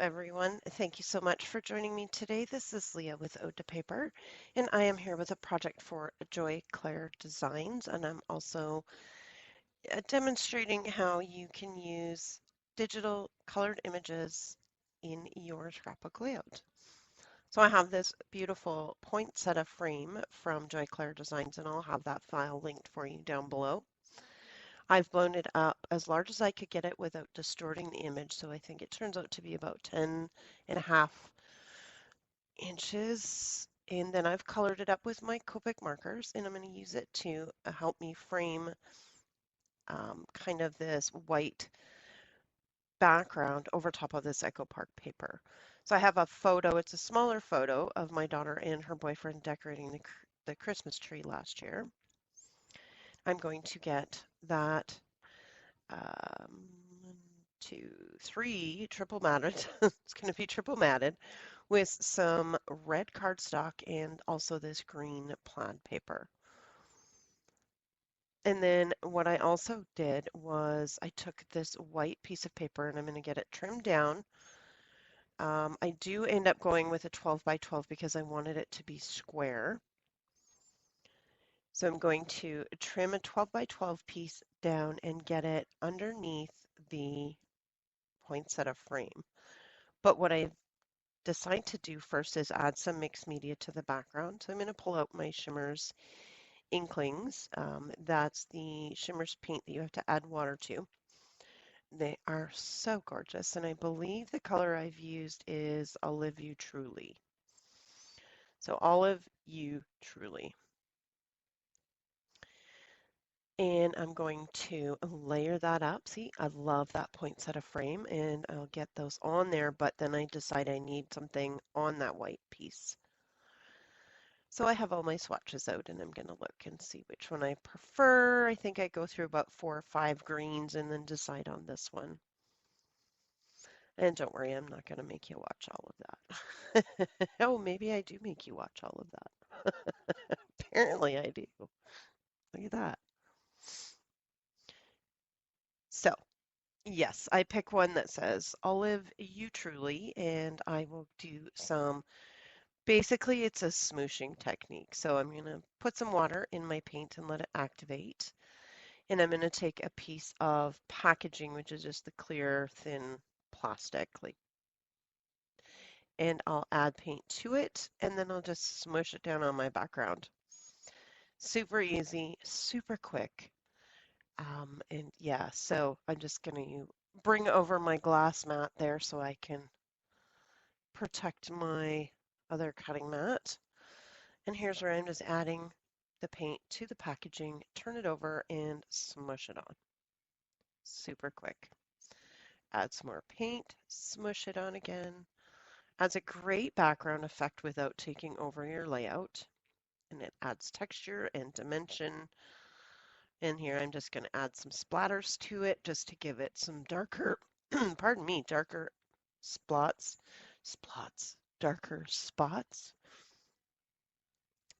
everyone. Thank you so much for joining me today. This is Leah with Ode to Paper, and I am here with a project for Joy Clair Designs, and I'm also demonstrating how you can use digital colored images in your scrapbook layout. So I have this beautiful poinsettia frame from Joy Clair Designs, and I'll have that file linked for you down below. I've blown it up as large as I could get it without distorting the image, so I think it turns out to be about 10.5 inches. And then I've colored it up with my Copic markers, and I'm going to use it to help me frame kind of this white background over top of this Echo Park paper. So I have a photo, it's a smaller photo of my daughter and her boyfriend decorating the Christmas tree last year. I'm going to get that um, 2, 3 triple matted. It's going to be triple matted with some red cardstock and also this green plaid paper. And then what I also did was I took this white piece of paper and I'm going to get it trimmed down. I do end up going with a 12 by 12 because I wanted it to be square. So I'm going to trim a 12 by 12 piece down and get it underneath the poinsettia frame. But what I decide to do first is add some mixed media to the background. So I'm going to pull out my Shimmers Inklings. That's the Shimmers paint that you have to add water to. They are so gorgeous, and I believe the color I've used is Olive You Truly. So Olive You Truly. And I'm going to layer that up. See, I love that poinsettia frame, and I'll get those on there, but then I decide I need something on that white piece. So I have all my swatches out and I'm going to look and see which one I prefer. I think I go through about 4 or 5 greens and then decide on this one. And don't worry, I'm not going to make you watch all of that. Oh, maybe I do make you watch all of that. Apparently I do. Look at that. So, yes, I pick one that says Olive You Truly, and I will do some, basically it's a smooshing technique. So I'm going to put some water in my paint and let it activate. And I'm going to take a piece of packaging, which is just the clear, thin plastic, and I'll add paint to it, and then I'll just smush it down on my background. Super easy, super quick. And yeah, so I'm just going to bring over my glass mat there so I can protect my other cutting mat. And here's where I'm just adding the paint to the packaging, turn it over, and smush it on. Super quick. Add some more paint, smush it on again. Adds a great background effect without taking over your layout. And it adds texture and dimension. And here I'm just going to add some splatters to it just to give it some darker, pardon me, darker darker spots.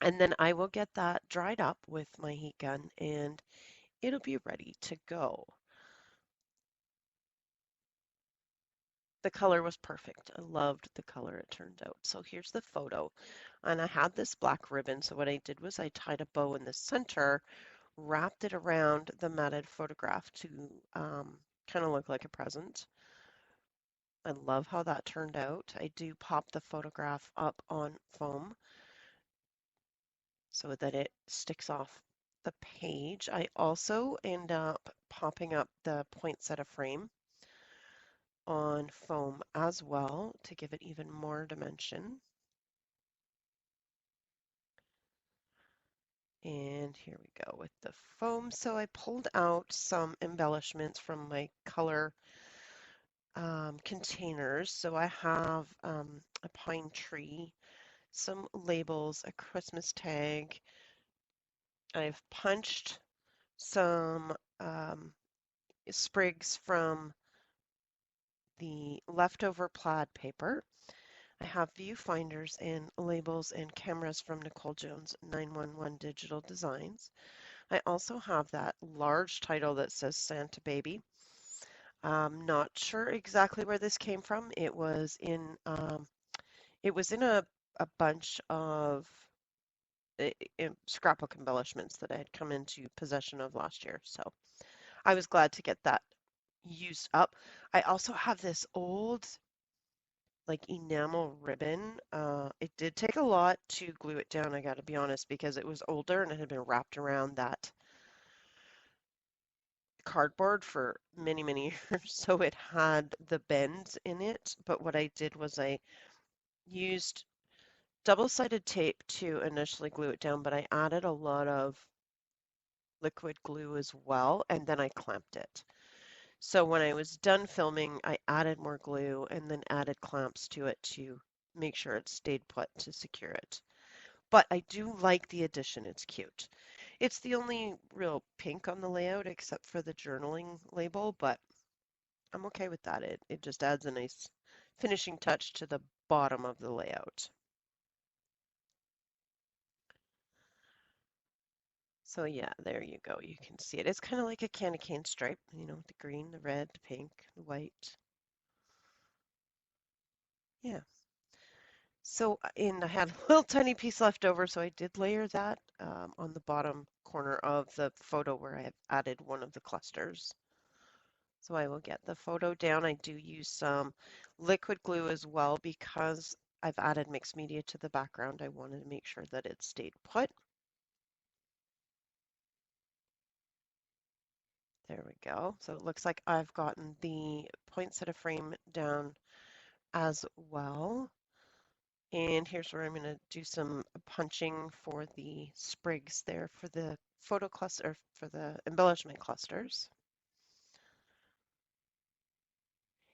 And then I will get that dried up with my heat gun and it'll be ready to go. The color was perfect. I loved the color it turned out. So here's the photo. And I had this black ribbon. So what I did was I tied a bow in the center, wrapped it around the matted photograph to kind of look like a present. I love how that turned out. I do pop the photograph up on foam so that it sticks off the page. I also end up popping up the poinsettia frame on foam as well to give it even more dimension. And here we go with the foam. So I pulled out some embellishments from my color containers. So I have a pine tree, some labels, a Christmas tag. I've punched some sprigs from the leftover plaid paper. I have viewfinders and labels and cameras from Nicole Jones 911 Digital Designs. I also have that large title that says Santa Baby. Not sure exactly where this came from. It was in a bunch of scrapbook embellishments that I had come into possession of last year. So I was glad to get that used up. I also have this old like enamel ribbon. It did take a lot to glue it down, I got to be honest, because it was older and it had been wrapped around that cardboard for many, many years. So it had the bends in it. But what I did was I used double-sided tape to initially glue it down, but I added a lot of liquid glue as well, and then I clamped it. So when I was done filming, I added more glue and then added clamps to it to make sure it stayed put to secure it. But I do like the addition. It's cute. It's the only real pink on the layout except for the journaling label, but I'm okay with that. It just adds a nice finishing touch to the bottom of the layout. So yeah, there you go. You can see it. It's kind of like a candy cane stripe, the green, the red, the pink, the white. Yeah. So, and I had a little tiny piece left over, so I did layer that on the bottom corner of the photo where I have added one of the clusters. So I will get the photo down. I do use some liquid glue as well because I've added mixed media to the background. I wanted to make sure that it stayed put. There we go. So it looks like I've gotten the poinsettia frame down as well. And here's where I'm going to do some punching for the sprigs there for the photo cluster, for the embellishment clusters.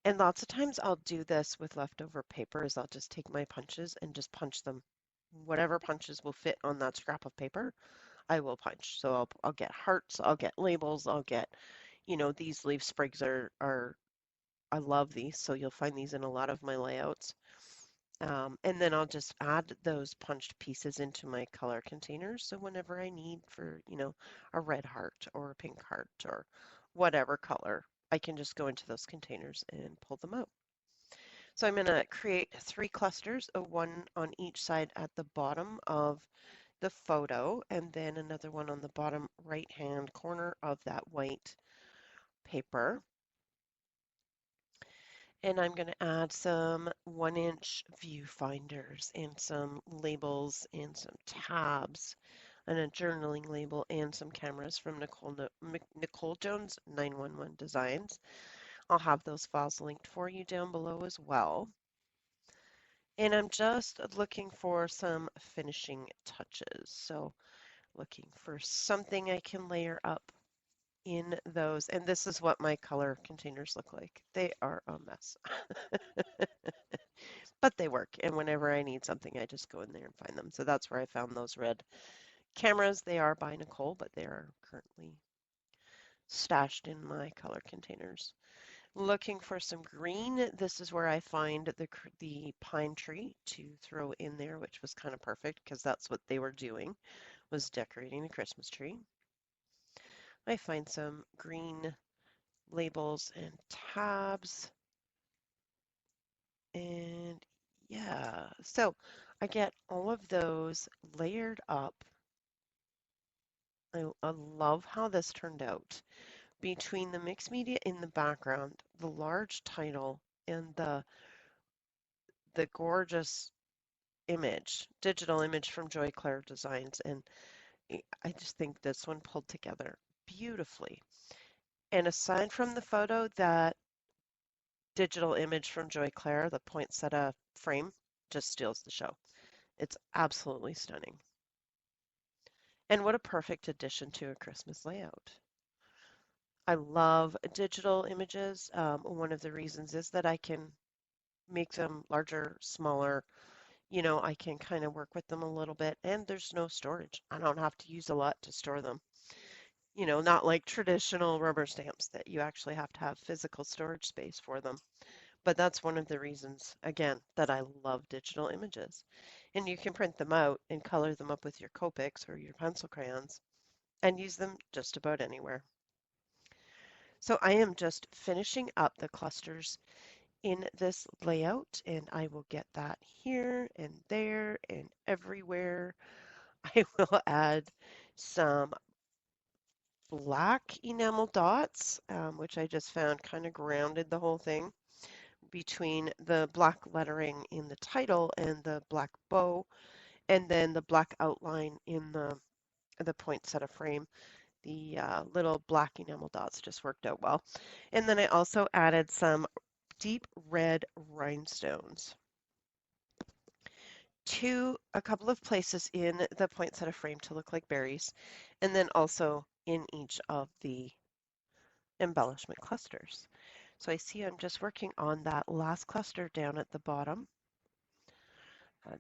And lots of times I'll do this with leftover paper is I'll just take my punches and just punch them. Whatever punches will fit on that scrap of paper, I will punch. So I'll get hearts, I'll get labels, I'll get, these leaf sprigs are I love these, so you'll find these in a lot of my layouts. And then I'll just add those punched pieces into my color containers. So whenever I need for, a red heart or a pink heart or whatever color, I can just go into those containers and pull them out. So I'm going to create 3 clusters, one on each side at the bottom of the photo, and then another one on the bottom right-hand corner of that white paper. And I'm going to add some 1-inch viewfinders and some labels and some tabs and a journaling label and some cameras from Nicole Jones 911 Designs. I'll have those files linked for you down below as well. And I'm just looking for some finishing touches. So looking for something I can layer up in those. And this is what my color containers look like. They are a mess. But they work. And whenever I need something, I just go in there and find them. So that's where I found those red cameras. They are by Nicole, but they are currently stashed in my color containers. Looking for some green. This is where I find the pine tree to throw in there, which was kind of perfect because that's what they were doing, was decorating the Christmas tree. I find some green labels and tabs. And yeah, so I get all of those layered up. I love how this turned out. Between the mixed media in the background, the large title, and the gorgeous image, digital image from Joy Clair Designs, and I just think this one pulled together beautifully. And aside from the photo, that digital image from Joy Clair, the poinsettia frame, just steals the show. It's absolutely stunning. And what a perfect addition to a Christmas layout. I love digital images. One of the reasons is that I can make them larger, smaller. I can kind of work with them a little bit, and there's no storage. I don't have to use a lot to store them. Not like traditional rubber stamps that you actually have to have physical storage space for them. But that's one of the reasons, again, that I love digital images. And you can print them out and color them up with your Copics or your pencil crayons and use them just about anywhere. So I am just finishing up the clusters in this layout, and I will get that here and there and everywhere. I will add some black enamel dots, which I just found kind of grounded the whole thing between the black lettering in the title and the black bow, and then the black outline in the poinsettia frame. The little black enamel dots just worked out well. And then I also added some deep red rhinestones to a couple of places in the poinsettia frame to look like berries, and then also in each of the embellishment clusters. So I see I'm just working on that last cluster down at the bottom.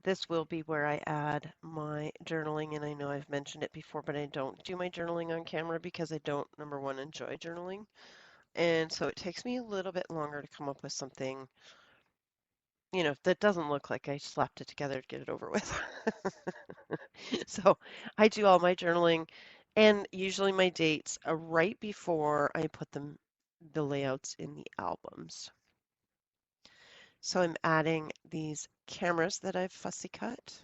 This will be where I add my journaling, and I know I've mentioned it before, but I don't do my journaling on camera because I don't, number one, enjoy journaling. And so it takes me a little bit longer to come up with something, that doesn't look like I slapped it together to get it over with. So I do all my journaling and usually my dates right before I put the layouts in the albums. So I'm adding these cameras that I've fussy cut.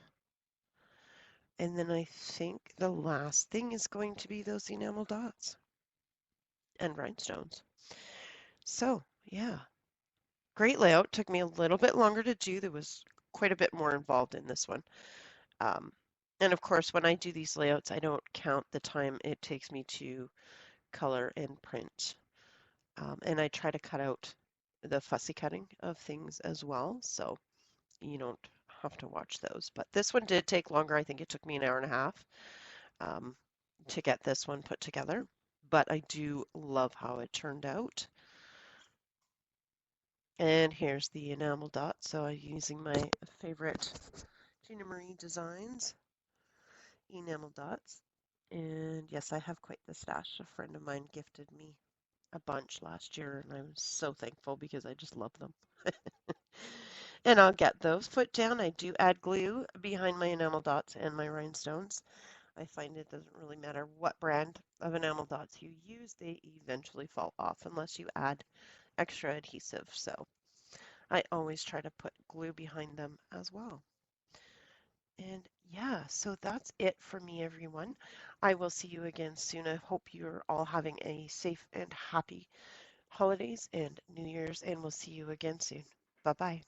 And then I think the last thing is going to be those enamel dots and rhinestones. So yeah, great layout. Took me a little bit longer to do. There was quite a bit more involved in this one. Um, and of course, when I do these layouts, I don't count the time it takes me to color and print. And I try to cut out the fussy cutting of things as well, so you don't have to watch those. But this one did take longer. I think it took me an hour and a half um, to get this one put together, but I do love how it turned out. And here's the enamel dot. So I'm using my favorite Gina Marie Designs enamel dots. And yes, I have quite the stash. A friend of mine gifted me a bunch last year, and I'm so thankful because I just love them. And I'll get those put down. I do add glue behind my enamel dots and my rhinestones. I find it doesn't really matter what brand of enamel dots you use, they eventually fall off unless you add extra adhesive. So I always try to put glue behind them as well. And yeah, so that's it for me, everyone. I will see you again soon. I hope you're all having a safe and happy holidays and New Year's, and we'll see you again soon. Bye bye.